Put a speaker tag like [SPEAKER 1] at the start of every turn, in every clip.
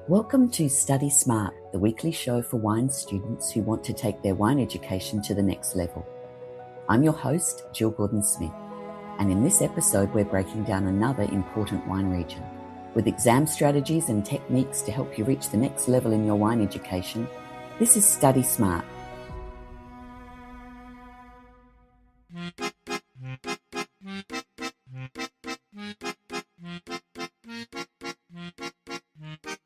[SPEAKER 1] Welcome to Study Smart, the weekly show for wine students who want to take their wine education to the next level. I'm your host, Gill Gordon Smith, and in this episode we're breaking down another important wine region. With exam strategies and techniques to help you reach the next level in your wine education, this is Study Smart.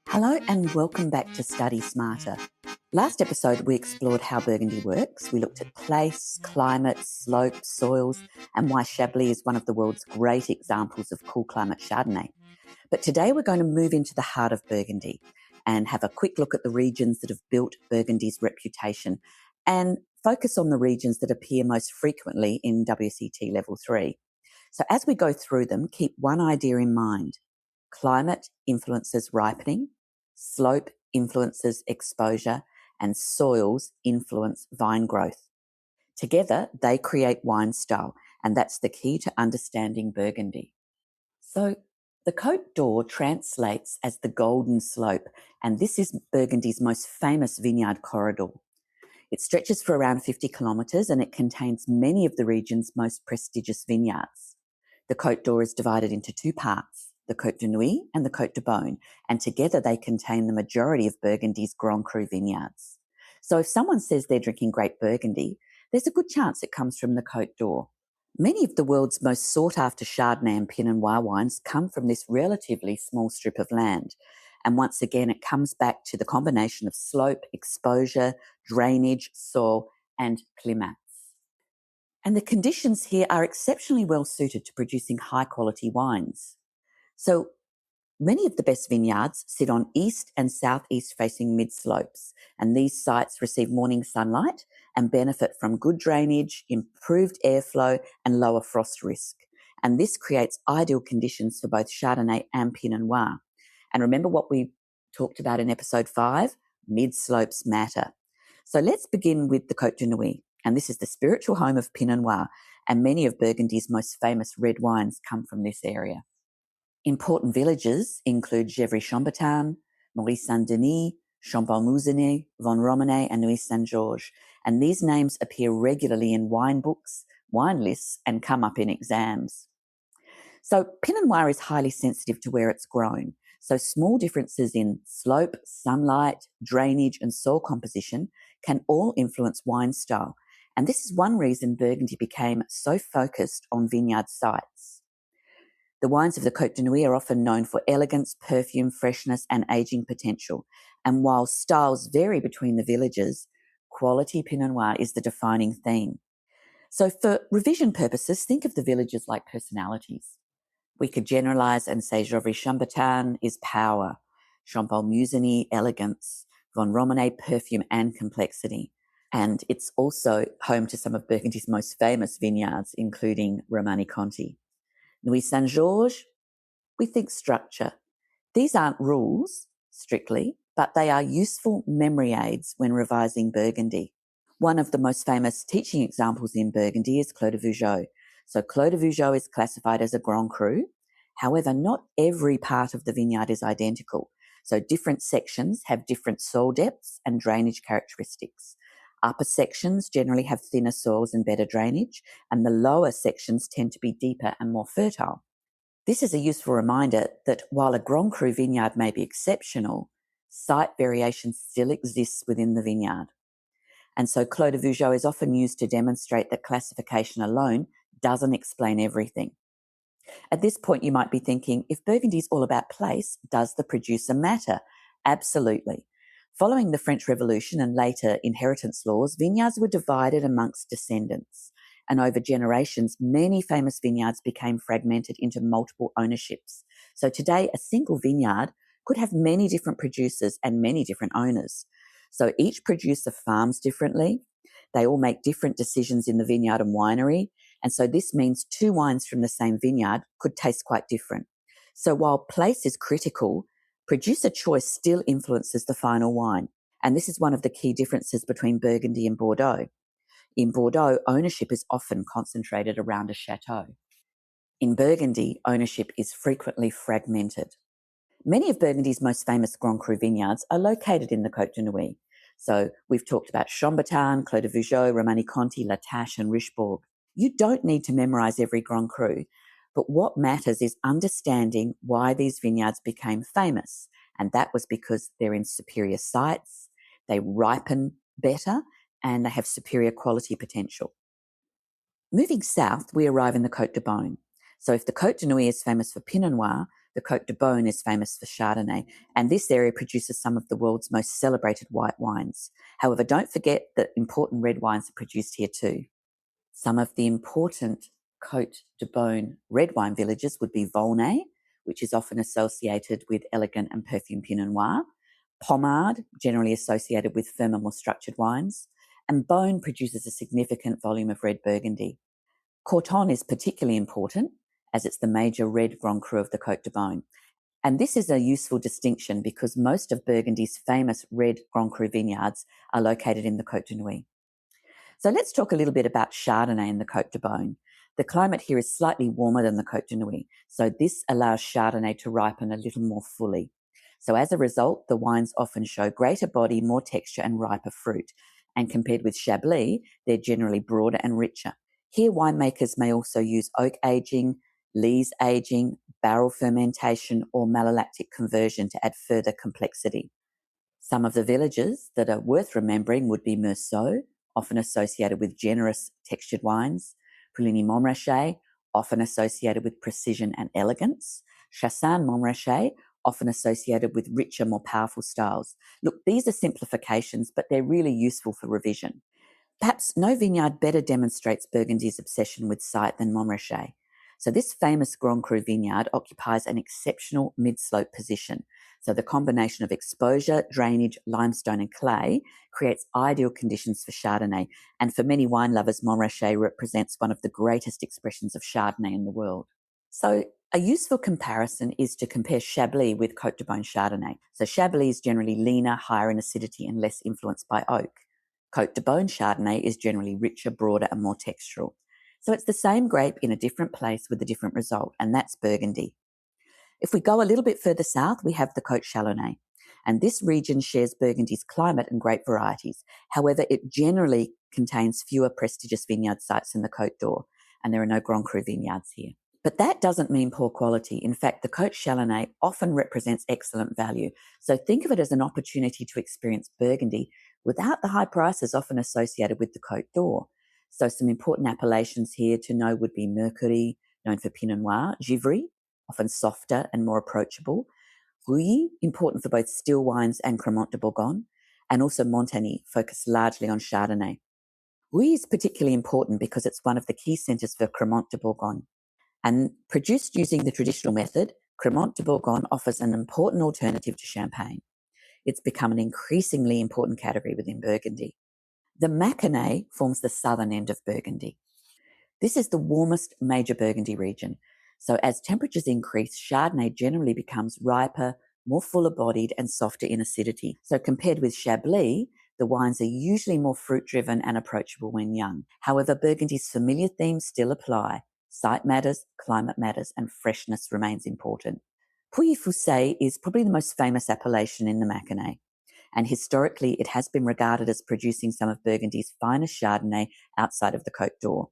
[SPEAKER 1] Hello and welcome back to Study Smarter. Last episode we explored how Burgundy works. We looked at place, climate, slope, soils, and why Chablis is one of the world's great examples of cool climate Chardonnay. But today we're going to move into the heart of Burgundy and have a quick look at the regions that have built Burgundy's reputation and focus on the regions that appear most frequently in WSET Level 3. So as we go through them, keep one idea in mind. Climate influences ripening, slope influences exposure, and soils influence vine growth. Together, they create wine style, and that's the key to understanding Burgundy. So, the Côte d'Or translates as the Golden Slope, and this is Burgundy's most famous vineyard corridor. It stretches for around 50 kilometres and it contains many of the region's most prestigious vineyards. The Côte d'Or is divided into two parts, the Côte de Nuit and the Côte de Beaune, and together they contain the majority of Burgundy's Grand Cru vineyards. So if someone says they're drinking great Burgundy, there's a good chance it comes from the Côte d'Or. Many of the world's most sought-after Chardonnay and Pinot Noir wines come from this relatively small strip of land. And once again, it comes back to the combination of slope, exposure, drainage, soil, and climats. And the conditions here are exceptionally well suited to producing high-quality wines. So many of the best vineyards sit on east and southeast facing mid-slopes, and these sites receive morning sunlight and benefit from good drainage, improved airflow, and lower frost risk. And this creates ideal conditions for both Chardonnay and Pinot Noir. And remember what we talked about in episode 5? Mid-slopes matter. So let's begin with the Côte de Nuit, and this is the spiritual home of Pinot Noir, and many of Burgundy's most famous red wines come from this area. Important villages include Gevrey-Chambertin, Maurice-Saint-Denis, Chambon-Musigny, Von-Romanée, and Nuits-Saint-Georges. And these names appear regularly in wine books, wine lists, and come up in exams. So Pinot Noir is highly sensitive to where it's grown. So small differences in slope, sunlight, drainage, and soil composition can all influence wine style. And this is one reason Burgundy became so focused on vineyard sites. The wines of the Côte de Nuit are often known for elegance, perfume, freshness, and aging potential. And while styles vary between the villages, quality Pinot Noir is the defining theme. So for revision purposes, think of the villages like personalities. We could generalise and say Gevrey-Chambertin is power, Chambon-Musigny, elegance, Von-Romanée, perfume and complexity. And it's also home to some of Burgundy's most famous vineyards, including Romanée-Conti. Nuits-Saint-Georges, we think structure. These aren't rules, strictly, but they are useful memory aids when revising Burgundy. One of the most famous teaching examples in Burgundy is Clos de Vougeot. So Clos de Vougeot is classified as a Grand Cru. However, not every part of the vineyard is identical. So different sections have different soil depths and drainage characteristics. Upper sections generally have thinner soils and better drainage, and the lower sections tend to be deeper and more fertile. This is a useful reminder that while a Grand Cru vineyard may be exceptional, site variation still exists within the vineyard. And so Clos de Vougeot is often used to demonstrate that classification alone doesn't explain everything. At this point, you might be thinking, if Burgundy is all about place, does the producer matter? Absolutely. Following the French Revolution and later inheritance laws, vineyards were divided amongst descendants. And over generations, many famous vineyards became fragmented into multiple ownerships. So today, a single vineyard could have many different producers and many different owners. So each producer farms differently. They all make different decisions in the vineyard and winery. And so this means two wines from the same vineyard could taste quite different. So while place is critical, producer choice still influences the final wine. And this is one of the key differences between Burgundy and Bordeaux. In Bordeaux, ownership is often concentrated around a chateau. In Burgundy, ownership is frequently fragmented. Many of Burgundy's most famous Grand Cru vineyards are located in the Côte de Nuits. So we've talked about Chambertin, Clos de Vougeot, Romanée-Conti, La Tâche and Richebourg. You don't need to memorise every Grand Cru, but what matters is understanding why these vineyards became famous. And that was because they're in superior sites, they ripen better, and they have superior quality potential. Moving south, we arrive in the Côte de Beaune. So if the Côte de Nuits is famous for Pinot Noir, the Côte de Beaune is famous for Chardonnay, and this area produces some of the world's most celebrated white wines. However, don't forget that important red wines are produced here too. Some of the important Côte de Beaune red wine villages would be Volnay, which is often associated with elegant and perfumed Pinot Noir, Pommard, generally associated with firmer, more structured wines, and Beaune produces a significant volume of red Burgundy. Corton is particularly important as it's the major red Grand Cru of the Côte de Beaune. And this is a useful distinction because most of Burgundy's famous red Grand Cru vineyards are located in the Côte de Nuits. So let's talk a little bit about Chardonnay in the Côte de Beaune. The climate here is slightly warmer than the Côte de Nuits, so this allows Chardonnay to ripen a little more fully. So as a result, the wines often show greater body, more texture and riper fruit. And compared with Chablis, they're generally broader and richer. Here, winemakers may also use oak aging, lees aging, barrel fermentation, or malolactic conversion to add further complexity. Some of the villages that are worth remembering would be Meursault, often associated with generous textured wines, Pouligny-Montrachet, often associated with precision and elegance, Chassagne-Montrachet, often associated with richer, more powerful styles. Look, these are simplifications, but they're really useful for revision. Perhaps no vineyard better demonstrates Burgundy's obsession with site than Montrachet. So this famous Grand Cru vineyard occupies an exceptional mid-slope position. So the combination of exposure, drainage, limestone and clay creates ideal conditions for Chardonnay. And for many wine lovers, Montrachet represents one of the greatest expressions of Chardonnay in the world. So a useful comparison is to compare Chablis with Côte de Beaune Chardonnay. So Chablis is generally leaner, higher in acidity and less influenced by oak. Côte de Beaune Chardonnay is generally richer, broader and more textural. So it's the same grape in a different place with a different result, and that's Burgundy. If we go a little bit further south, we have the Côte Chalonnaise, and this region shares Burgundy's climate and grape varieties. However, it generally contains fewer prestigious vineyard sites than the Côte d'Or, and there are no Grand Cru vineyards here. But that doesn't mean poor quality. In fact, the Côte Chalonnaise often represents excellent value. So think of it as an opportunity to experience Burgundy without the high prices often associated with the Côte d'Or. So some important appellations here to know would be Mercury, known for Pinot Noir, Givry, often softer and more approachable, Rouilly, important for both still wines and Cremant de Bourgogne, and also Montagny, focused largely on Chardonnay. Rouilly is particularly important because it's one of the key centres for Cremant de Bourgogne. And produced using the traditional method, Cremant de Bourgogne offers an important alternative to Champagne. It's become an increasingly important category within Burgundy. The Mâconnais forms the southern end of Burgundy. This is the warmest major Burgundy region. So as temperatures increase, Chardonnay generally becomes riper, more fuller-bodied and softer in acidity. So compared with Chablis, the wines are usually more fruit-driven and approachable when young. However, Burgundy's familiar themes still apply. Site matters, climate matters, and freshness remains important. Pouilly-Fuissé is probably the most famous appellation in the Mâconnais, and historically it has been regarded as producing some of Burgundy's finest Chardonnay outside of the Côte d'Or.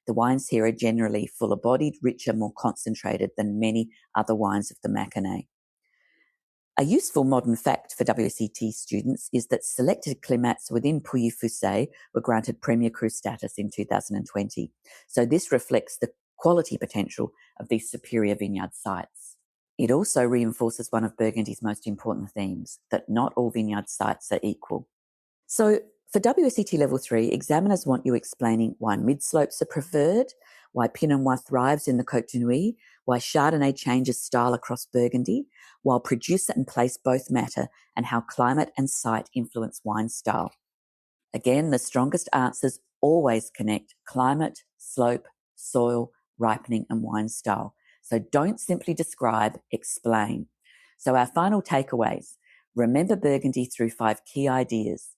[SPEAKER 1] The wines here are generally fuller-bodied, richer, more concentrated than many other wines of the Mâconnais. A useful modern fact for WSET students is that selected climats within Pouilly-Fuissé were granted Premier Cru status in 2020. So this reflects the quality potential of these superior vineyard sites. It also reinforces one of Burgundy's most important themes, that not all vineyard sites are equal. So for WSET Level 3, examiners want you explaining why mid-slopes are preferred, why Pinot Noir thrives in the Côte de Nuits, why Chardonnay changes style across Burgundy, while producer and place both matter, and how climate and site influence wine style. Again, the strongest answers always connect climate, slope, soil, ripening and wine style. So don't simply describe, explain. So our final takeaways. Remember Burgundy through 5 key ideas.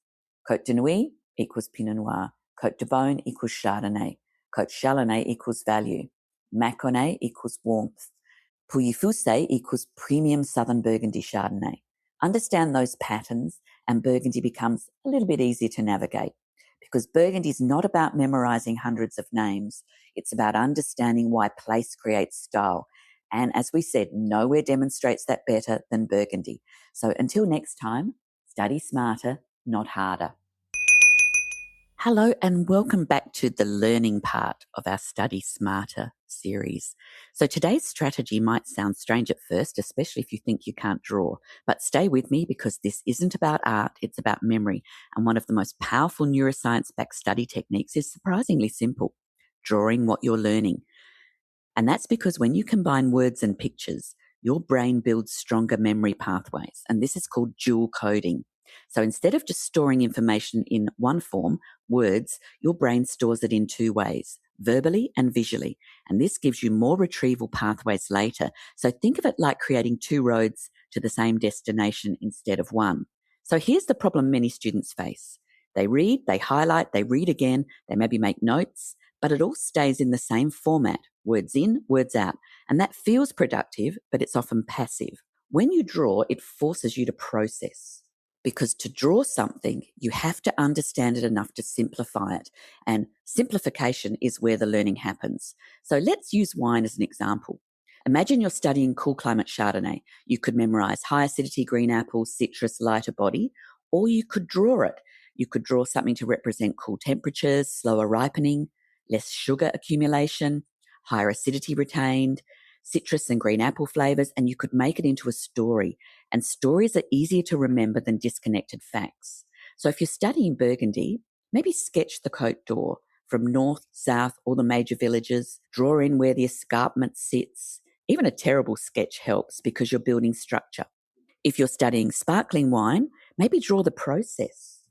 [SPEAKER 1] Côte de Nuits equals Pinot Noir. Côte de Beaune equals Chardonnay. Côte Chalonnaise equals value. Mâconnais equals warmth. Pouilly-Fuissé equals premium Southern Burgundy Chardonnay. Understand those patterns and Burgundy becomes a little bit easier to navigate, because Burgundy is not about memorizing hundreds of names. It's about understanding why place creates style. And as we said, nowhere demonstrates that better than Burgundy. So until next time, study smarter, not harder. Hello and welcome back to the learning part of our Study Smarter series. So today's strategy might sound strange at first, especially if you think you can't draw, but stay with me because this isn't about art, it's about memory. And one of the most powerful neuroscience-backed study techniques is surprisingly simple: drawing what you're learning. And that's because when you combine words and pictures, your brain builds stronger memory pathways. And this is called dual coding. So instead of just storing information in one form, words, your brain stores it in two ways, verbally and visually. And this gives you more retrieval pathways later. So think of it like creating two roads to the same destination instead of one. So here's the problem many students face. They read, they highlight, they read again, they maybe make notes, but it all stays in the same format, words in, words out. And that feels productive, but it's often passive. When you draw, it forces you to process. Because to draw something, you have to understand it enough to simplify it. And simplification is where the learning happens. So let's use wine as an example. Imagine you're studying cool climate Chardonnay. You could memorize high acidity green apple, citrus, lighter body, or you could draw it. You could draw something to represent cool temperatures, slower ripening, less sugar accumulation, higher acidity retained, citrus and green apple flavors, and you could make it into a story. And stories are easier to remember than disconnected facts. So if you're studying Burgundy, maybe sketch the Côte d'Or from north, south, all the major villages, draw in where the escarpment sits. Even a terrible sketch helps because you're building structure. If you're studying sparkling wine, maybe draw the process.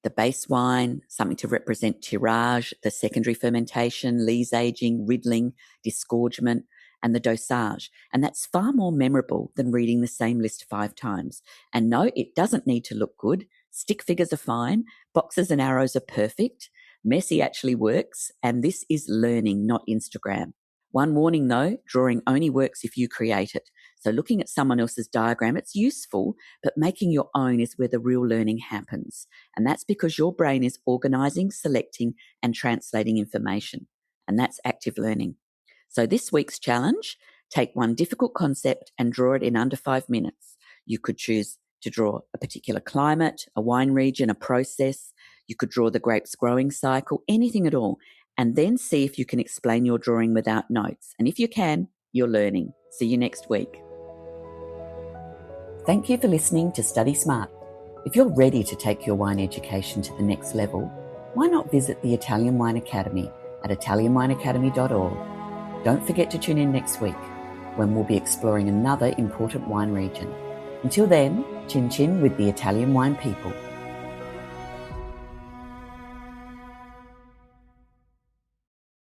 [SPEAKER 1] The base wine, something to represent tirage, the secondary fermentation, lees aging, riddling, disgorgement, and the dosage. And that's far more memorable than reading the same list 5 times. And no, it doesn't need to look good. Stick figures are fine. Boxes and arrows are perfect. Messy actually works. And this is learning, not Instagram. One warning though, drawing only works if you create it. So looking at someone else's diagram, it's useful, but making your own is where the real learning happens. And that's because your brain is organizing, selecting, and translating information. And that's active learning. So this week's challenge, take one difficult concept and draw it in under 5 minutes. You could choose to draw a particular climate, a wine region, a process. You could draw the grapes growing cycle, anything at all. And then see if you can explain your drawing without notes. And if you can, you're learning. See you next week. Thank you for listening to Study Smart. If you're ready to take your wine education to the next level, why not visit the Italian Wine Academy at italianwineacademy.org. Don't forget to tune in next week when we'll be exploring another important wine region. Until then, chin chin with the Italian wine people.